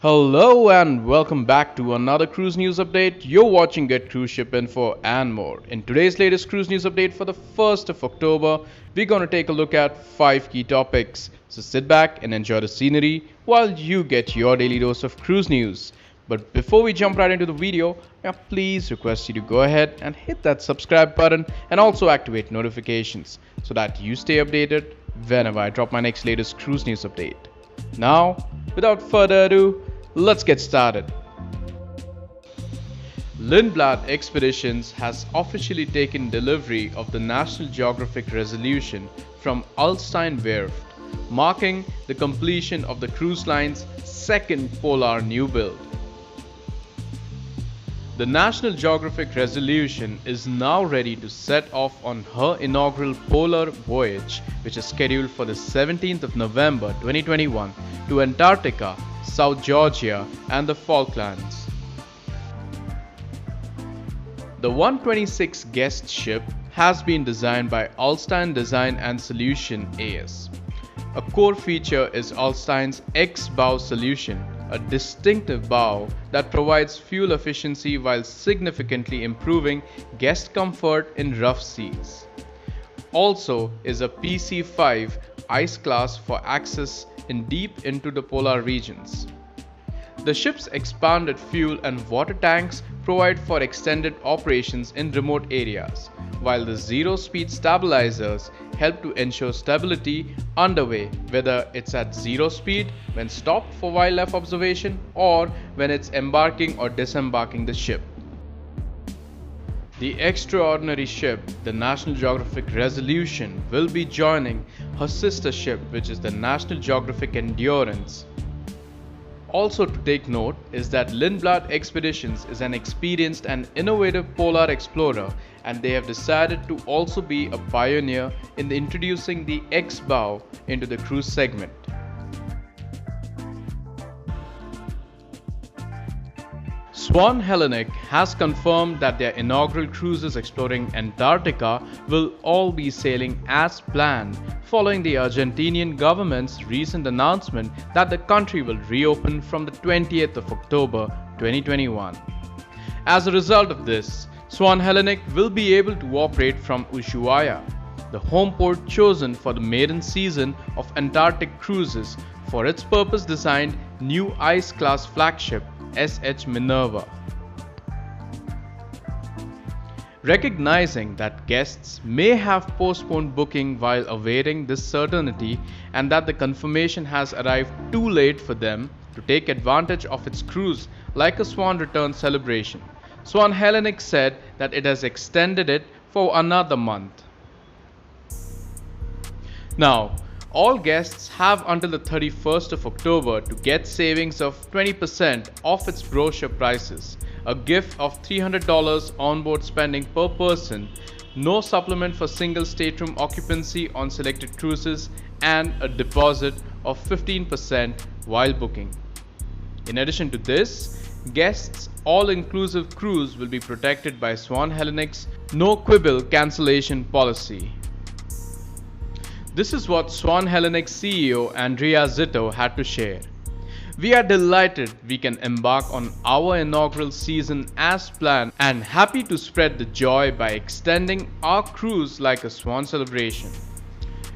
Hello and welcome back to another cruise news update. You're watching Get Cruise Ship Info and more. In today's latest cruise news update for the 1st of October, we're going to take a look at 5 key topics. So sit back and enjoy the scenery while you get your daily dose of cruise news. But before we jump right into the video, I please request you to go ahead and hit that subscribe button and also activate notifications so that you stay updated whenever I drop my next latest cruise news update. Now, without further ado, let's get started. Lindblad Expeditions has officially taken delivery of the National Geographic Resolution from Ulstein Werft, marking the completion of the cruise line's second polar new build. The National Geographic Resolution is now ready to set off on her inaugural polar voyage, which is scheduled for the 17th of November 2021 to Antarctica, South Georgia and the Falklands. The 126 guest ship has been designed by Ulstein Design and Solution AS. A core feature is Ulstein's X-bow solution, a distinctive bow that provides fuel efficiency while significantly improving guest comfort in rough seas. Also is a PC-5 ice class for access in deep into the polar regions. The ship's expanded fuel and water tanks provide for extended operations in remote areas, while the zero-speed stabilizers help to ensure stability underway, whether it's at zero speed when stopped for wildlife observation or when it's embarking or disembarking the ship. The extraordinary ship, the National Geographic Resolution, will be joining her sister ship, which is the National Geographic Endurance. Also to take note is that Lindblad Expeditions is an experienced and innovative polar explorer, and they have decided to also be a pioneer in introducing the X-bow into the cruise segment. Swan Hellenic has confirmed that their inaugural cruises exploring Antarctica will all be sailing as planned, following the Argentinian government's recent announcement that the country will reopen from the 20th of October 2021. As a result of this, Swan Hellenic will be able to operate from Ushuaia, the home port chosen for the maiden season of Antarctic cruises for its purpose-designed new ice-class flagship SH Minerva. Recognizing that guests may have postponed booking while awaiting this certainty and that the confirmation has arrived too late for them to take advantage of its cruise like a Swan return celebration, Swan Hellenic said that it has extended it for another month. Now, all guests have until the 31st of October to get savings of 20% off its brochure prices, a gift of $300 onboard spending per person, no supplement for single stateroom occupancy on selected cruises, and a deposit of 15% while booking. In addition to this, guests' all-inclusive cruise will be protected by Swan Hellenic's no quibble cancellation policy. This is what Swan Hellenic CEO Andrea Zitto had to share. We are delighted we can embark on our inaugural season as planned and happy to spread the joy by extending our cruise like a Swan celebration.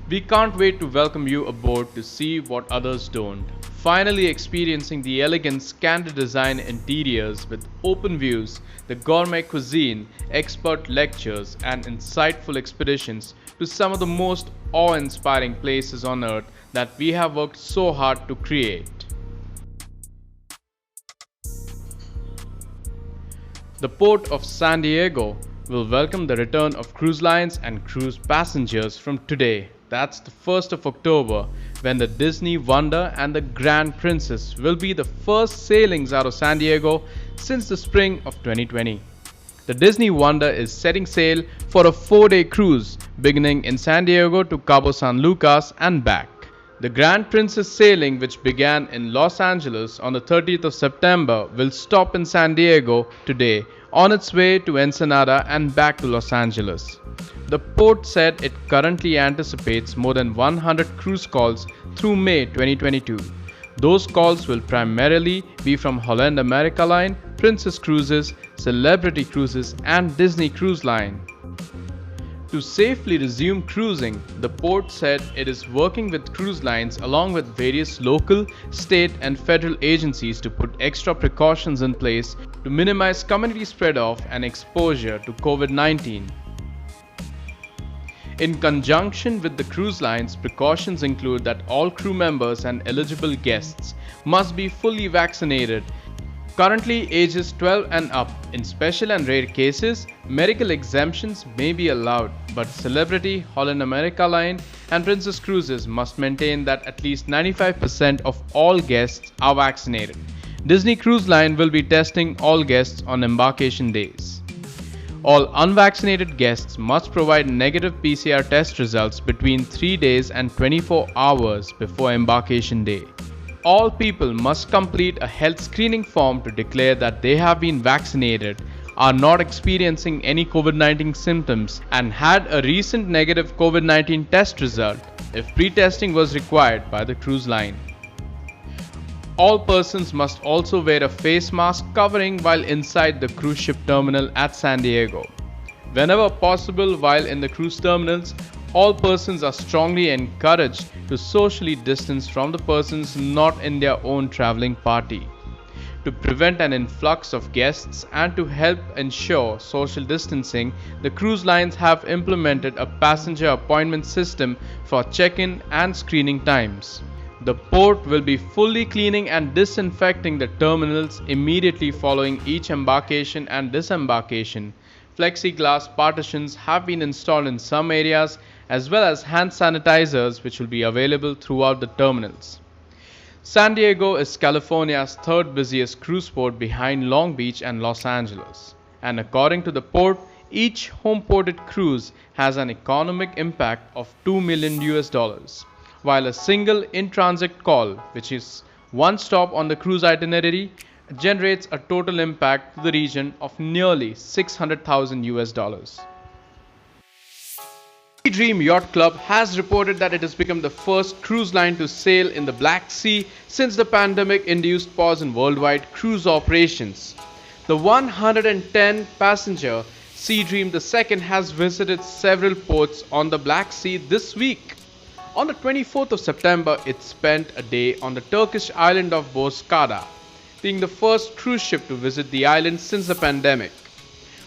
We can't wait to welcome you aboard to see what others don't. Finally experiencing the elegant Scandinavian design interiors with open views, the gourmet cuisine, expert lectures and insightful expeditions to some of the most awe-inspiring places on earth that we have worked so hard to create. The port of San Diego will welcome the return of cruise lines and cruise passengers from today. That's the 1st of October, when the Disney Wonder and the Grand Princess will be the first sailings out of San Diego since the spring of 2020. The Disney Wonder is setting sail for a 4-day cruise beginning in San Diego to Cabo San Lucas and back. The Grand Princess sailing, which began in Los Angeles on the 30th of September, will stop in San Diego today on its way to Ensenada and back to Los Angeles. The port said it currently anticipates more than 100 cruise calls through May 2022. Those calls will primarily be from Holland America Line, Princess Cruises, Celebrity Cruises, and Disney Cruise Line. To safely resume cruising, the port said it is working with cruise lines along with various local, state, and federal agencies to put extra precautions in place to minimize community spread-off and exposure to COVID-19. In conjunction with the cruise lines, precautions include that all crew members and eligible guests must be fully vaccinated. Currently ages 12 and up. In special and rare cases, medical exemptions may be allowed, but Celebrity, Holland America Line, and Princess Cruises must maintain that at least 95% of all guests are vaccinated. Disney Cruise Line will be testing all guests on embarkation days. All unvaccinated guests must provide negative PCR test results between 3 days and 24 hours before embarkation day. All people must complete a health screening form to declare that they have been vaccinated, are not experiencing any COVID-19 symptoms, and had a recent negative COVID-19 test result if pre-testing was required by the cruise line. All persons must also wear a face mask covering while inside the cruise ship terminal at San Diego. Whenever possible while in the cruise terminals, all persons are strongly encouraged to socially distance from the persons not in their own traveling party. To prevent an influx of guests and to help ensure social distancing, the cruise lines have implemented a passenger appointment system for check-in and screening times. The port will be fully cleaning and disinfecting the terminals immediately following each embarkation and disembarkation. Plexiglass partitions have been installed in some areas, as well as hand sanitizers which will be available throughout the terminals. San Diego is California's third busiest cruise port behind Long Beach and Los Angeles. And according to the port, each home-ported cruise has an economic impact of $2 million, while a single in-transit call, which is one stop on the cruise itinerary, generates a total impact to the region of nearly $600,000. SeaDream Yacht Club has reported that it has become the first cruise line to sail in the Black Sea since the pandemic-induced pause in worldwide cruise operations. The 110-passenger SeaDream II has visited several ports on the Black Sea this week. On the 24th of September, it spent a day on the Turkish island of Bozcaada, being the first cruise ship to visit the island since the pandemic.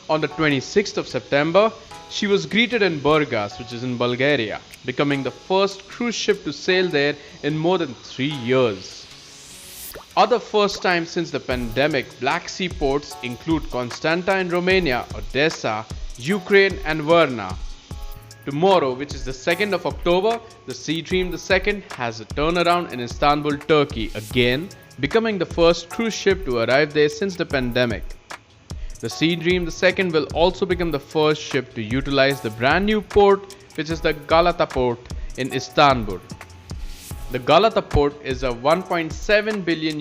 On the 26th of September, she was greeted in Burgas, which is in Bulgaria, becoming the first cruise ship to sail there in more than 3 years. Other first times since the pandemic Black Sea ports include Constanta in Romania, Odessa, Ukraine, and Varna. Tomorrow, which is the 2nd of October, the SeaDream II has a turnaround in Istanbul, Turkey, again becoming the first cruise ship to arrive there since the pandemic. The SeaDream II will also become the first ship to utilize the brand new port, which is the Galata port in Istanbul. The Galata port is a $1.7 billion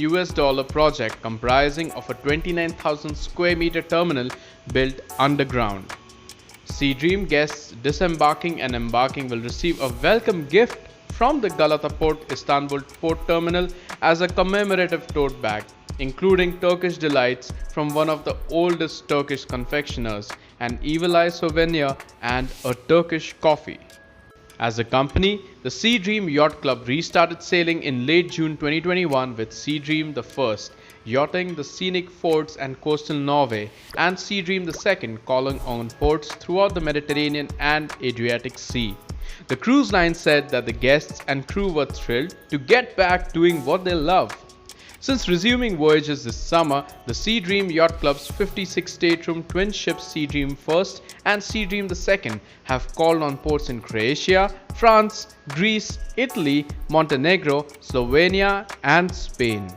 project comprising of a 29,000 square meter terminal built underground. SeaDream guests disembarking and embarking will receive a welcome gift from the Galata Port Istanbul Port Terminal as a commemorative tote bag, including Turkish delights from one of the oldest Turkish confectioners, an evil eye souvenir, and a Turkish coffee. As a company, the SeaDream Yacht Club restarted sailing in late June 2021 with SeaDream I, yachting the scenic forts and coastal Norway, and SeaDream II calling on ports throughout the Mediterranean and Adriatic Sea. The cruise line said that the guests and crew were thrilled to get back doing what they love. Since resuming voyages this summer, the SeaDream Yacht Club's 56-stateroom twin ships SeaDream I and SeaDream II have called on ports in Croatia, France, Greece, Italy, Montenegro, Slovenia, and Spain.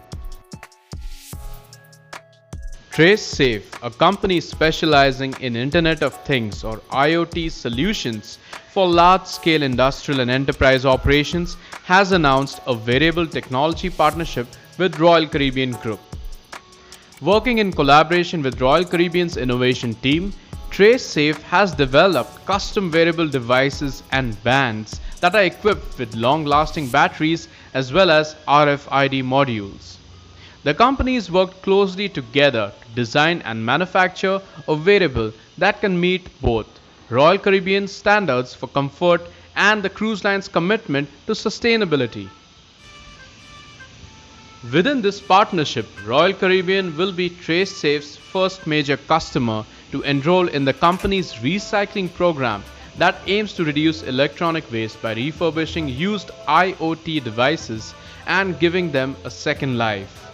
Tracesafe, a company specializing in Internet of Things or IoT solutions for large-scale industrial and enterprise operations, has announced a wearable technology partnership with Royal Caribbean Group. Working in collaboration with Royal Caribbean's innovation team, Tracesafe has developed custom wearable devices and bands that are equipped with long-lasting batteries as well as RFID modules. The companies worked closely together to design and manufacture a variable that can meet both Royal Caribbean's standards for comfort and the cruise line's commitment to sustainability. Within this partnership, Royal Caribbean will be Tracesafe's first major customer to enroll in the company's recycling program that aims to reduce electronic waste by refurbishing used IoT devices and giving them a second life.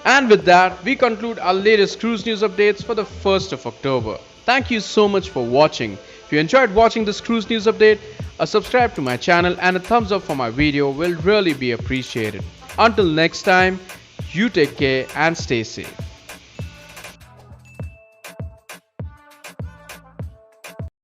And with that, we conclude our latest cruise news updates for the 1st of October. Thank you so much for watching. If you enjoyed watching this cruise news update, a subscribe to my channel and a thumbs up for my video will really be appreciated. Until next time, you take care and stay safe.